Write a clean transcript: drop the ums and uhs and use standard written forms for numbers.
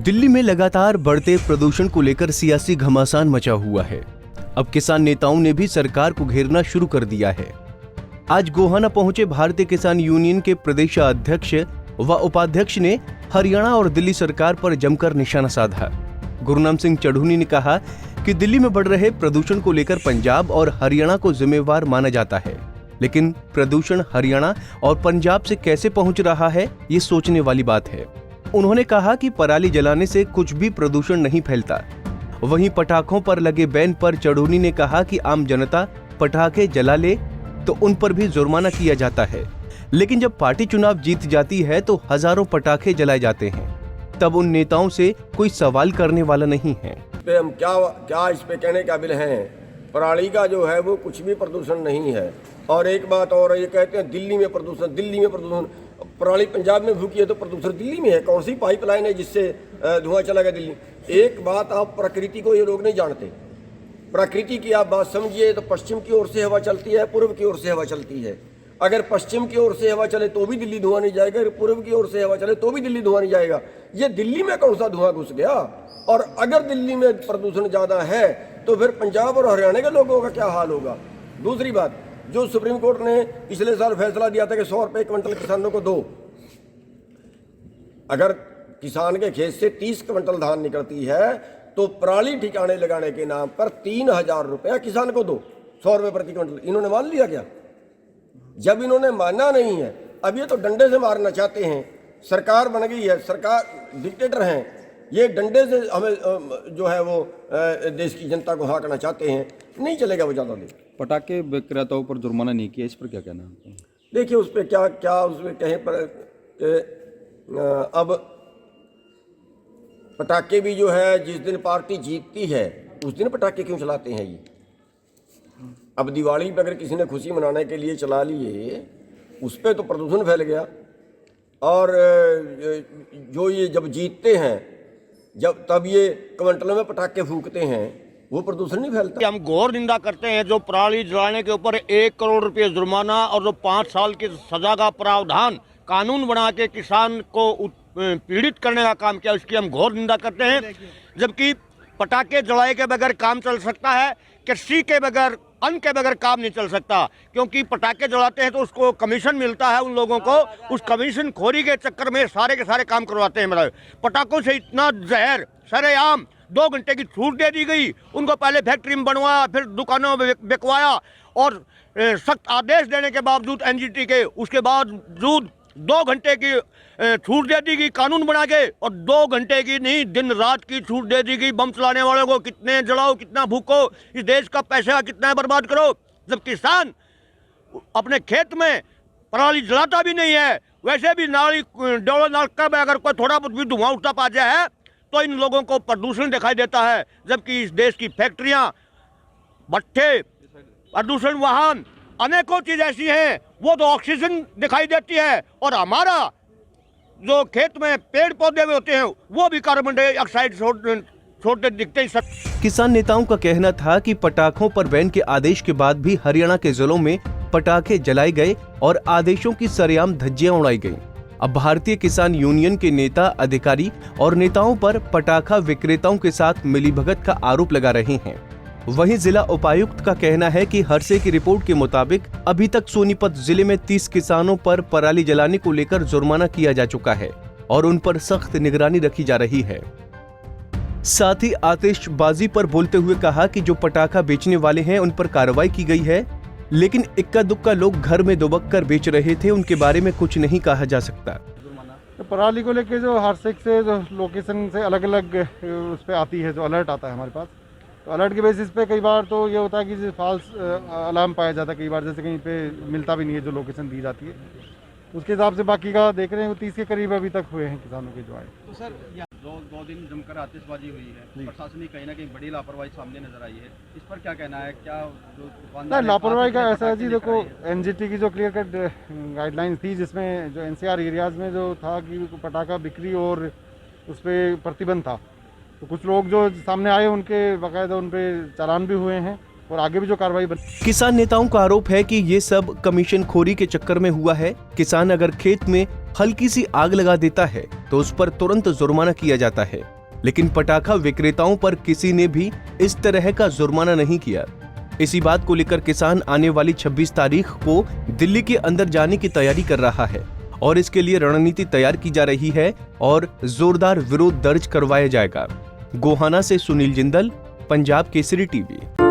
दिल्ली में लगातार बढ़ते प्रदूषण को लेकर सियासी घमासान मचा हुआ है। अब किसान नेताओं ने भी सरकार को घेरना शुरू कर दिया है। आज गोहाना पहुंचे भारतीय किसान यूनियन के प्रदेश अध्यक्ष व उपाध्यक्ष ने हरियाणा और दिल्ली सरकार पर जमकर निशाना साधा। गुरनाम सिंह चढ़ूनी ने कहा कि दिल्ली में बढ़ रहे प्रदूषण को लेकर पंजाब और हरियाणा को जिम्मेवार माना जाता है, लेकिन प्रदूषण हरियाणा और पंजाब से कैसे पहुंच रहा है, ये सोचने वाली बात है। उन्होंने कहा कि पराली जलाने से कुछ भी प्रदूषण नहीं फैलता। वहीं पटाखों पर लगे बैन पर चढ़ूनी ने कहा कि आम जनता पटाखे जला ले तो उन पर भी जुर्माना किया जाता है, लेकिन जब पार्टी चुनाव जीत जाती है तो हजारों पटाखे जलाए जाते हैं, तब उन नेताओं से कोई सवाल करने वाला नहीं है। हम क्या इस पे कहने काबिल हैं? पराली का जो है वो कुछ भी प्रदूषण नहीं है। और एक बात और, ये कहते हैं दिल्ली में प्रदूषण, पराली पंजाब में भूखी है तो प्रदूषण दिल्ली में है। कौन सी पाइपलाइन है जिससे धुआं चला गया दिल्ली? एक बात, आप प्रकृति को ये लोग नहीं जानते। प्रकृति की आप बात समझिए तो पश्चिम की ओर से हवा चलती है, पूर्व की ओर से हवा चलती है। अगर पश्चिम की ओर से हवा चले तो भी दिल्ली धुआं नहीं जाएगा, अगर पूर्व की ओर से हवा चले तो भी दिल्ली धुआं नहीं जाएगा। ये दिल्ली में कौन सा धुआं घुस गया? और अगर दिल्ली में प्रदूषण ज्यादा है तो फिर पंजाब और हरियाणा के लोगों का क्या हाल होगा? दूसरी बात, जो सुप्रीम कोर्ट ने पिछले साल फैसला दिया था कि 100 रुपए क्विंटल किसानों को दो, अगर किसान के खेत से 30 क्विंटल धान निकलती है तो पराली ठिकाने लगाने के नाम पर 3000 रुपया किसान को दो, 100 रुपए प्रति क्विंटल। इन्होंने मान लिया क्या? जब इन्होंने माना नहीं है, अब ये तो डंडे से मारना चाहते हैं। सरकार बन गई है, सरकार डिक्टेटर हैं, ये डंडे से हमें जो है वो देश की जनता को हाँकना चाहते हैं। नहीं चलेगा वो ज़्यादा देर। पटाखे विक्रेताओं पर जुर्माना नहीं किया, इस पर क्या कहना है? देखिए उस पर क्या उसमें कहें पर अब पटाखे भी जो है जिस दिन पार्टी जीतती है उस दिन पटाखे क्यों चलाते हैं ये? अब दिवाली पे अगर किसी ने खुशी मनाने के लिए चला लिए, उस पर तो प्रदूषण फैल गया। और जो ये जब जीतते हैं, जब तब ये क्विंटलों में पटाखे फूकते हैं, वो प्रदूषण नहीं फैलता। हम घोर निंदा करते हैं जो पराली जलाने के ऊपर 1 करोड़ रुपए जुर्माना और जो 5 साल की सजा का प्रावधान कानून बना के किसान को पीड़ित करने का काम किया, उसकी हम घोर निंदा करते हैं। जबकि पटाखे जलाए के बगैर काम चल सकता है, कृषि के बगैर, अन्न के बगैर काम नहीं चल सकता। क्योंकि पटाखे जलाते हैं तो उसको कमीशन मिलता है उन लोगों को, उस कमीशन खोरी के चक्कर में सारे के सारे काम करवाते हैं। मतलब पटाखों से इतना जहर सरेआम 2 घंटे की छूट दे दी गई। उनको पहले फैक्ट्री में बनवाया, फिर दुकानों में बिकवाया, और सख्त आदेश देने के बावजूद एनजीटी के, उसके बावजूद 2 घंटे की छूट दे दी गई कानून बना के, और 2 घंटे की नहीं, दिन रात की छूट दे दी गई। बम चलाने वालों को कितने जलाओ, कितना भूखो, इस देश का पैसा कितना बर्बाद करो। जब किसान अपने खेत में पराली जलाता भी नहीं है, वैसे भी नाली डोलो नालका में अगर कोई थोड़ा बहुत भी धुआं उठता पा जाए तो इन लोगों को प्रदूषण दिखाई देता है। जबकि इस देश की फैक्ट्रियां, भट्ठे, प्रदूषण वाहन, अनेकों चीज ऐसी हैं वो तो ऑक्सीजन दिखाई देती है, और हमारा जो खेत में पेड़ पौधे होते हैं वो भी कार्बन डाइऑक्साइड छोड़ते दिखते हैं। किसान नेताओं का कहना था कि पटाखों पर बैन के आदेश के बाद भी हरियाणा के जिलों में पटाखे जलाए गए और आदेशों की सरेआम धज्जियां उड़ाई गईं। अब भारतीय किसान यूनियन के नेता, अधिकारी और नेताओं पर पटाखा विक्रेताओं के साथ मिलीभगत का आरोप लगा रहे हैं। वहीं जिला उपायुक्त का कहना है कि हरसे की रिपोर्ट के मुताबिक अभी तक सोनीपत जिले में 30 किसानों पर पराली जलाने को लेकर जुर्माना किया जा चुका है और उन पर सख्त निगरानी रखी जा रही है। साथ ही आतिशबाजी पर बोलते हुए कहा कि जो पटाखा बेचने वाले हैं उन पर कार्रवाई की गई है, लेकिन इक्का दुक्का लोग घर में दुबक कर बेच रहे थे, उनके बारे में कुछ नहीं कहा जा सकता। तो पराली को लेके जो हरसेक से जो लोकेशन से अलग अलग उस पर आती है, जो अलर्ट आता है हमारे पास, तो अलर्ट के बेसिस पे कई बार तो ये होता है कि फॉल्स अलार्म पाया जाता है। कई बार जैसे कहीं पे मिलता भी नहीं है जो लोकेशन दी जाती है, उसके हिसाब से बाकी का देख रहे हैं। वो 30 के करीब अभी तक हुए हैं किसानों के जो आए। तो सर दो दिन जमकर आतिशबाजी हुई है, प्रशासनिक कहीं ना कहीं बड़ी लापरवाही सामने नजर आई है, इस पर क्या कहना है? क्या जो लापरवाही का ऐसा है जी, देखो एनजीटी की जो क्लियर कट गाइडलाइंस थी, जिसमें जो एनसीआर एरियाज में जो था कि पटाखा बिक्री और उस पर प्रतिबंध था, तो कुछ लोग जो सामने आए उनके बाकायदा उन पे चालान भी हुए हैं और आगे भी जो कार्रवाई किसान नेताओं का आरोप है कि ये सब कमीशन खोरी के चक्कर में हुआ है। किसान अगर खेत में हल्की सी आग लगा देता है तो उस पर तुरंत जुर्माना किया जाता है, लेकिन पटाखा विक्रेताओं पर किसी ने भी इस तरह का जुर्माना नहीं किया। इसी बात को लेकर किसान आने वाली 26 तारीख को दिल्ली के अंदर जाने की तैयारी कर रहा है और इसके लिए रणनीति तैयार की जा रही है और जोरदार विरोध दर्ज करवाया जाएगा। गोहाना से सुनील जिंदल, पंजाब केसरी टीवी।